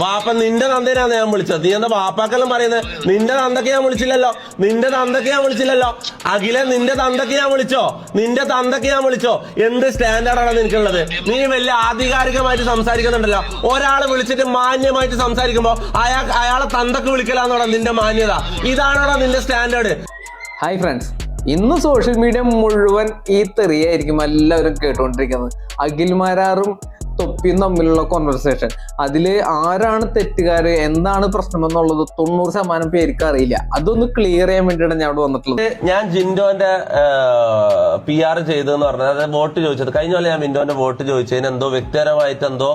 വാപ്പ നിന്റെ തന്തേനാണ് ഞാൻ വിളിച്ചത്. നീ എന്താ വാപ്പാക്കെല്ലാം പറയുന്നത്? നിന്റെ തന്തക്ക് ഞാൻ വിളിച്ചില്ലല്ലോ. അഖിലെ നിന്റെ തന്തക്ക് ഞാൻ വിളിച്ചോ? എന്ത് സ്റ്റാൻഡേർഡാണ് നിനക്കുള്ളത്? നീ വലിയ ആധികാരികമായിട്ട് സംസാരിക്കുന്നുണ്ടല്ലോ. ഒരാളെ വിളിച്ചിട്ട് മാന്യമായിട്ട് സംസാരിക്കുമ്പോ അയാളെ തന്തക്ക് വിളിക്കലാന്നോടാ നിന്റെ മാന്യത? ഇതാണോടാ നിന്റെ സ്റ്റാൻഡേർഡ്? ഹായ് ഫ്രണ്ട്സ്, ഇന്ന് സോഷ്യൽ മീഡിയ മുഴുവൻ ഈ തെറിയായിരിക്കും എല്ലാവരും കേട്ടുകൊണ്ടിരിക്കുന്നത്. അഖിൽമാരാറും തൊപ്പിയും തമ്മിലുള്ള കോൺവെർസേഷൻ. അതില് ആരാണ് തെറ്റുകാര്, എന്താണ് പ്രശ്നം എന്നുള്ളത് 90% പേർക്ക് അറിയില്ല. അതൊന്ന് ക്ലിയർ ചെയ്യാൻ വേണ്ടിയിട്ടാണ് ഞാൻ അവിടെ വന്നിട്ടുള്ളത്. ഞാൻ ജിൻഡോന്റെ PR ചെയ്തെന്ന് പറഞ്ഞത്, അതായത് വോട്ട് ചോദിച്ചത് കഴിഞ്ഞ പോലെ ഞാൻ ജിൻഡോന്റെ വോട്ട് ചോദിച്ചതിന് എന്തോ വ്യക്തിപരമായിട്ട് എന്തോ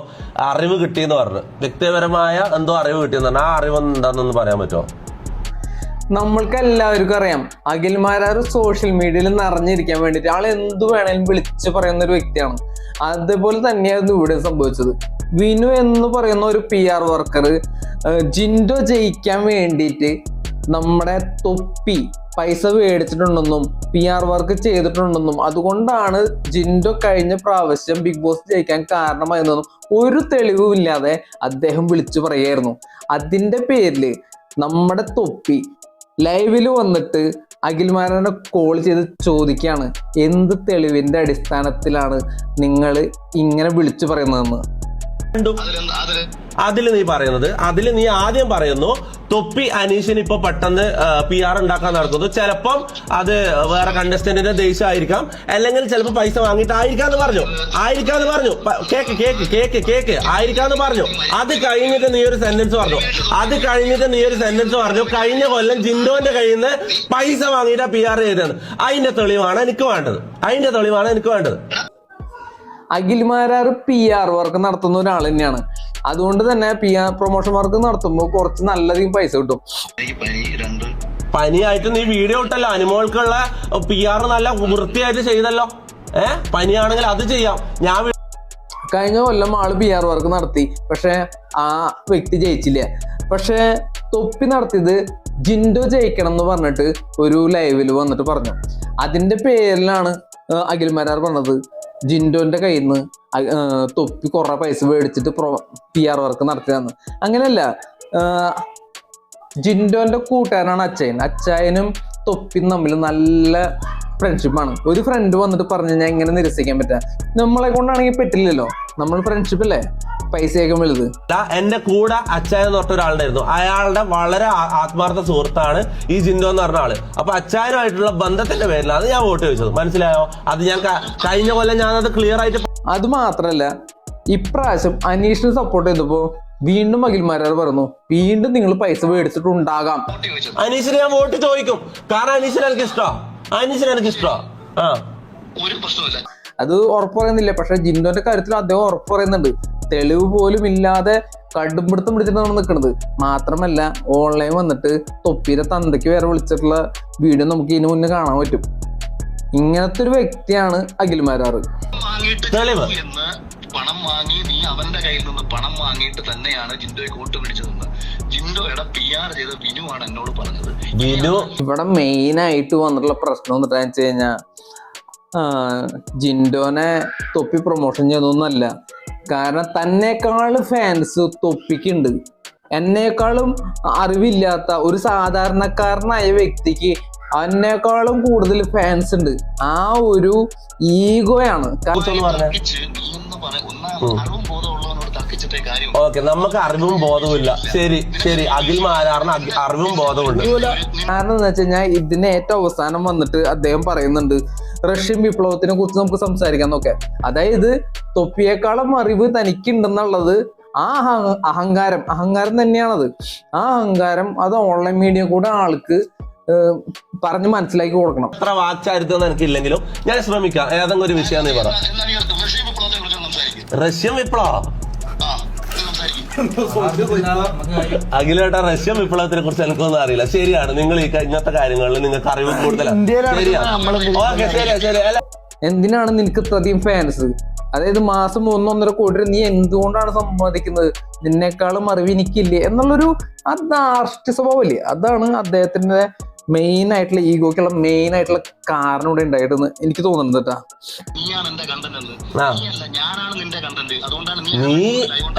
അറിവ് കിട്ടിയെന്ന് പറഞ്ഞു. വ്യക്തിപരമായ എന്തോ അറിവ് കിട്ടിയെന്ന് പറഞ്ഞു. ആ അറിവ് എന്താണെന്നൊന്ന് പറയാൻ പറ്റുമോ? നമ്മൾക്ക് എല്ലാവർക്കും അറിയാം, അഖിൽമാരാർ സോഷ്യൽ മീഡിയയിൽ നിറഞ്ഞിരിക്കാൻ വേണ്ടിയിട്ട് ആൾ എന്ത് വേണേലും വിളിച്ച് പറയുന്ന ഒരു വ്യക്തിയാണ്. അതേപോലെ തന്നെയായിരുന്നു ഇവിടെ സംഭവിച്ചത്. വിനു എന്ന് പറയുന്ന ഒരു PR വർക്കർ ജിൻഡോ ജയിക്കാൻ വേണ്ടിയിട്ട് നമ്മുടെ തൊപ്പി പൈസ മേടിച്ചിട്ടുണ്ടെന്നും PR വർക്ക് ചെയ്തിട്ടുണ്ടെന്നും അതുകൊണ്ടാണ് ജിൻഡോ കഴിഞ്ഞ പ്രാവശ്യം ബിഗ് ബോസ് ജയിക്കാൻ കാരണമായെന്നും ഒരു തെളിവുമില്ലാതെ അദ്ദേഹം വിളിച്ചു പറയായിരുന്നു. അതിന്റെ പേരില് നമ്മുടെ തൊപ്പി ലൈവില് വന്നിട്ട് അഖിൽമാരാനെ കോൾ ചെയ്ത് ചോദിക്കുകയാണ്, എന്ത് തെളിവിന്റെ അടിസ്ഥാനത്തിലാണ് നിങ്ങൾ ഇങ്ങനെ വിളിച്ചു പറയുന്നതെന്ന്. അതിൽ നീ ആദ്യം പറയുന്നു തൊപ്പി അനീഷിന് ഇപ്പൊ പെട്ടെന്ന് PR ഉണ്ടാക്കാൻ നടക്കുന്നു. ചിലപ്പം അത് വേറെ കണ്ടസ്റ്റന്റിന്റെ ദേഷ്യമായിരിക്കാം, അല്ലെങ്കിൽ ചിലപ്പോൾ പൈസ വാങ്ങിയിട്ടായിരിക്കാന്ന് പറഞ്ഞു. കേക്ക് ആയിരിക്കാന്ന് പറഞ്ഞു. അത് കഴിഞ്ഞിട്ട് നീ ഒരു സെന്റൻസ് പറഞ്ഞു, കഴിഞ്ഞ കൊല്ലം ജിൻഡോന്റെ കയ്യിൽ നിന്ന് പൈസ വാങ്ങിയിട്ടാ PR ചെയ്തത്. അതിന്റെ തെളിവാണ് എനിക്ക് വേണ്ടത്. അഖിൽമാരാർ PR വർക്ക് നടത്തുന്ന ഒരാൾ തന്നെയാണ്. അതുകൊണ്ട് തന്നെ PR പ്രൊമോഷൻ വർക്ക് നടത്തുമ്പോൾ കുറച്ച് നല്ലധികം പൈസ കിട്ടും. പനിയായിട്ട് നീ വീഡിയോ ഇട്ടല്ലോ, അനുമോൾക്കുള്ള PR നല്ല വൃത്തിയായിട്ട് ചെയ്തല്ലോ. പനിയാണെങ്കിൽ അത് ചെയ്യാം. കഴിഞ്ഞ കൊല്ലം ആള് PR വർക്ക് നടത്തി, പക്ഷെ ആ വ്യക്തി ജയിച്ചില്ല. പക്ഷെ തൊപ്പി നടത്തിയത് ജിൻഡോ ജയിക്കണം എന്ന് പറഞ്ഞിട്ട് ഒരു ലൈവില് വന്നിട്ട് പറഞ്ഞു. അതിന്റെ പേരിലാണ് അഖിൽമാരാർ പറഞ്ഞത് ജിൻഡോന്റെ കയ്യിൽ നിന്ന് തൊപ്പി കുറെ പൈസ മേടിച്ചിട്ട് PR വർക്ക് നടത്തിയതെന്ന്. അങ്ങനെയല്ല, ജിൻഡോന്റെ കൂട്ടുകാരനാണ് അച്ചായനും തൊപ്പിയും തമ്മിൽ നല്ല ഫ്രണ്ട്ഷിപ്പാണ്. ഒരു ഫ്രണ്ട് വന്നിട്ട് പറഞ്ഞു കഴിഞ്ഞാൽ ഇങ്ങനെ നിരസിക്കാൻ പറ്റാ, നമ്മളെ കൊണ്ടാണെങ്കിൽ പറ്റില്ലല്ലോ. നമ്മൾ ഫ്രണ്ട്ഷിപ്പ് അല്ലേ പൈസയൊക്കെ വലുത്. എന്റെ കൂടെ അച്ചായൻ എന്ന് പറഞ്ഞ ഒരാളുണ്ടായിരുന്നു. അയാളുടെ വളരെ ആത്മാർത്ഥ സുഹൃത്താണ് ഈ ജിൻഡോ എന്ന് പറഞ്ഞ ആള്. അപ്പൊ അച്ചായനുമായിട്ടുള്ള ബന്ധത്തിന്റെ പേരിലാണ് ഞാൻ വോട്ട് ചോദിച്ചത്. മനസ്സിലായോ? അത് ഞാൻ കഴിഞ്ഞ കൊല്ലം ഞാനത് ക്ലിയർ ആയിട്ട്. അത് മാത്രല്ല, ഇപ്രാവശ്യം അനീഷിന് സപ്പോർട്ട് ചെയ്തപ്പോ വീണ്ടും അഖിൽമാരാർ പറഞ്ഞു, വീണ്ടും നിങ്ങൾ പൈസ മേടിച്ചിട്ടുണ്ടാകാം. അനീഷിന് ഞാൻ വോട്ട് ചോദിക്കും, കാരണം അനീഷിന് എനിക്ക് ഇഷ്ടമാണ്. അത് ഉറപ്പ് പറയുന്നില്ല, പക്ഷെ ജിൻഡോന്റെ കാര്യത്തിൽ അദ്ദേഹം ഉറപ്പ് പറയുന്നുണ്ട്. തെളിവ് പോലും ഇല്ലാതെ കടുംപിടുത്തം പിടിച്ചിട്ടാണ് നിൽക്കുന്നത്. മാത്രമല്ല, ഓൺലൈൻ വന്നിട്ട് തൊപ്പിയുടെ തന്തയ്ക്ക് വേറെ വിളിച്ചിട്ടുള്ള വീഡിയോ നമുക്ക് ഇതിനു മുന്നേ കാണാൻ പറ്റും. ഇങ്ങനത്തെ ഒരു വ്യക്തിയാണ് അഖിൽമാരാർ. പണം വാങ്ങി നീ അവന്റെ കയ്യിൽ നിന്ന് പണം വാങ്ങിയിട്ട് തന്നെയാണ് ജിൻഡോയെ കൂട്ട് പിടിച്ചതെന്ന് ജിൻഡോയുടെ PR ചെയ്ത വിനു ആണ് എന്നോട് പറഞ്ഞത്. ഇവിടെ മെയിൻ ആയിട്ട് വന്നിട്ടുള്ള പ്രശ്നം എന്നിട്ടാന്ന് വെച്ച് കഴിഞ്ഞാൽ, ജിൻഡോനെ തൊപ്പി പ്രൊമോഷൻ ചെയ്തൊന്നുമല്ല. കാരണം തന്നെക്കാളും ഫാൻസ് തൊപ്പിക്കുണ്ട്. എന്നേക്കാളും അറിവില്ലാത്ത ഒരു സാധാരണക്കാരനായ വ്യക്തിക്ക് അതിനേക്കാളും കൂടുതൽ ഫാൻസ് ഉണ്ട്. ആ ഒരു ഈഗോയാണ്. ഓക്കെ, നമുക്ക് അറിവും ബോധവും ഇല്ല. ശരി അഖിൽമാരാറിന് അറിവും ബോധവുണ്ട്. കാരണം എന്താ വെച്ച് കഴിഞ്ഞാൽ, ഇതിന് ഏറ്റവും അവസാനം വന്നിട്ട് അദ്ദേഹം പറയുന്നുണ്ട് റഷ്യൻ വിപ്ലവത്തിനെ കുറിച്ച് നമുക്ക് സംസാരിക്കാം എന്നൊക്കെ. അതായത് തൊപ്പിയേക്കാളും അറിവ് തനിക്കുണ്ടെന്നുള്ളത് ആ അഹങ്കാരം തന്നെയാണത്. ആ അഹങ്കാരം അത് ഓൺലൈൻ മീഡിയ കൂടെ ആൾക്ക് പറഞ്ഞ് മനസ്സിലാക്കി കൊടുക്കണം. അത്ര വാക്ചാരിത്വം എനിക്കില്ലെങ്കിലും ഞാൻ ശ്രമിക്കാം. ഏതെങ്കിലും ഒരു വിഷയം നീ പറ. റഷ്യൻ വിപ്ലവം അഖിലേട്ടാ, റഷ്യൻ വിപ്ലവത്തിനെ കുറിച്ച് എനിക്കൊന്നും അറിയില്ല. ശരിയാണ്, നിങ്ങൾ ഈ ഇങ്ങനത്തെ കാര്യങ്ങളിൽ നിങ്ങൾക്ക് അറിവ് കൂടുതലാണ്. എന്തിനാണ് നിനക്ക് ഇത്രയധികം ഫാൻസ്? അതായത് മാസം 1-1.5 കോടി നീ എന്തുകൊണ്ടാണ് സമ്പാദിക്കുന്നത്? നിന്നേക്കാളും അറിവ് എനിക്കില്ലേ എന്നുള്ളൊരു ധാർഷ്ട്യ സ്വഭാവമില്ലേ? അതാണ് അദ്ദേഹത്തിന്റെ മെയിൻ ആയിട്ടുള്ള ഈഗോക്കുള്ള മെയിൻ ആയിട്ടുള്ള കാരണം ഇവിടെ ഉണ്ടായിട്ടെന്ന് എനിക്ക് തോന്നുന്നുണ്ട് കേട്ടാ. നീയല്ല, ഞാനാണ് നിന്റെ കണ്ടന്റ്. അതുകൊണ്ടാണ് നീ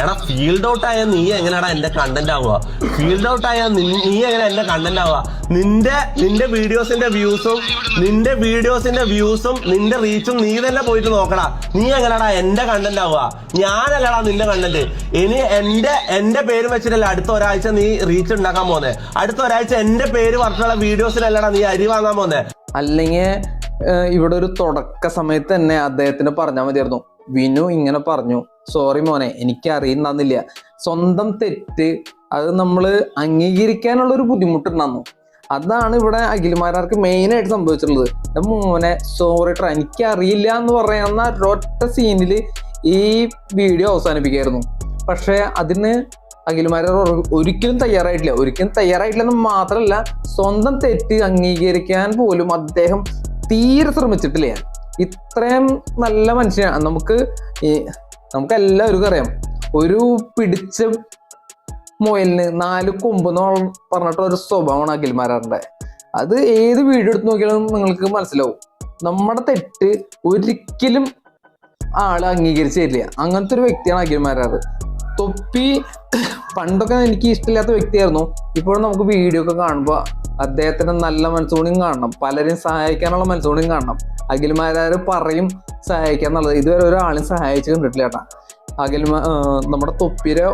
എടാ ഫീൽഡ് ഔട്ട് ആയ നീ എങ്ങനെയാടാ എന്റെ കണ്ടന്റ് ആവുക? ഫീൽഡ് ഔട്ട് ആയ നീ എങ്ങനെ എന്റെ കണ്ടന്റ് ആവുക? നിന്റെ വീഡിയോസിന്റെ വ്യൂസും നിന്റെ റീച്ചും നീ തന്നെ പോയിട്ട് നോക്കടാ. നീ എങ്ങനെയാടാ എന്റെ കണ്ടന്റ് ആവുക? ഞാനല്ലടാ നിന്റെ കണ്ടന്റ്. ഇനി എന്റെ പേര് വെച്ചിട്ടല്ല അടുത്ത ഒരാഴ്ച നീ റീച്ച് ഉണ്ടാക്കാൻ പോന്നെ. അടുത്ത ഒരാഴ്ച എന്റെ പേര് പറഞ്ഞുള്ള വീഡിയോസിലല്ലടാ നീ അരി വാങ്ങാൻ പോന്നെ. അല്ലെങ്കിൽ ഇവിടെ ഒരു തുടക്ക സമയത്ത് തന്നെ അദ്ദേഹത്തിന് പറഞ്ഞാൽ മതിയായിരുന്നു, വിനു ഇങ്ങനെ പറഞ്ഞു, സോറി മോനെ എനിക്ക് അറിയുന്നില്ല. സ്വന്തം തെറ്റ് അത് നമ്മൾ അംഗീകരിക്കാനുള്ള ഒരു ബുദ്ധിമുട്ടുണ്ടായിരുന്നു. അതാണ് ഇവിടെ അഖിൽമാരാർക്ക് മെയിനായിട്ട് സംഭവിച്ചിട്ടുള്ളത്. മോനെ സോറി ട്രാ എനിക്ക് അറിയില്ല എന്ന് പറയുന്ന ഒരൊറ്റ സീനിൽ ഈ വീഡിയോ അവസാനിപ്പിക്കായിരുന്നു. പക്ഷെ അതിന് അഖിൽമാരാർ ഒരിക്കലും തയ്യാറായിട്ടില്ലെന്ന് മാത്രമല്ല, സ്വന്തം തെറ്റ് അംഗീകരിക്കാൻ പോലും അദ്ദേഹം തീരെ ശ്രമിച്ചിട്ടില്ല. ഇത്രയും നല്ല മനുഷ്യനാണ്. നമുക്ക് എല്ലാവർക്കും അറിയാം, ഒരു പിടിച്ച മുയലിന് 4 കൊമ്പെന്ന് പറഞ്ഞിട്ട് ഒരു സ്വഭാവമാണ് അഖിൽമാരാറിന്റെ. അത് ഏത് വീഡിയോ എടുത്ത് നോക്കിയാലും നിങ്ങൾക്ക് മനസ്സിലാവും. നമ്മുടെ തെറ്റ് ഒരിക്കലും ആള് അംഗീകരിച്ചു തരില്ല. അങ്ങനത്തെ ഒരു വ്യക്തിയാണ് അഖിൽമാരാർ. തൊപ്പി പണ്ടൊക്കെ എനിക്ക് ഇഷ്ടമില്ലാത്ത വ്യക്തിയായിരുന്നു. ഇപ്പോഴും നമുക്ക് വീഡിയോ ഒക്കെ കാണുമ്പോൾ അദ്ദേഹത്തിന്റെ നല്ല മനസ്സോടെയും കാണണം, പലരെയും സഹായിക്കാനുള്ള മനസ്സോടെയും കാണണം. അഖിൽമാരാർ പറയും സഹായിക്കാന്നുള്ളത്, ഇതുവരെ ഒരാളും സഹായിച്ചു കണ്ടിട്ടില്ല കേട്ടാ. നമ്മുടെ തൊപ്പിയുടെ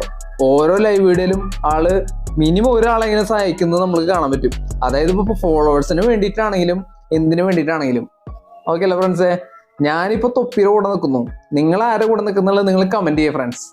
ഓരോ ലൈവ് വീഡിയോയിലും ആള് മിനിമം ഒരാളെങ്ങനെ സഹായിക്കുന്നത് നമുക്ക് കാണാൻ പറ്റും. അതായത് ഇപ്പൊ ഫോളോവേഴ്സിന് വേണ്ടിയിട്ടാണെങ്കിലും എന്തിനു വേണ്ടിയിട്ടാണെങ്കിലും. ഓക്കെ അല്ലേ ഫ്രണ്ട്സേ? ഞാനിപ്പോ തൊപ്പിയുടെ കൂടെ നിൽക്കുന്നു. നിങ്ങൾ ആരെ കൂടെ നിൽക്കുന്നുള്ളത് നിങ്ങൾ കമന്റ് ചെയ്യുക ഫ്രണ്ട്സ്.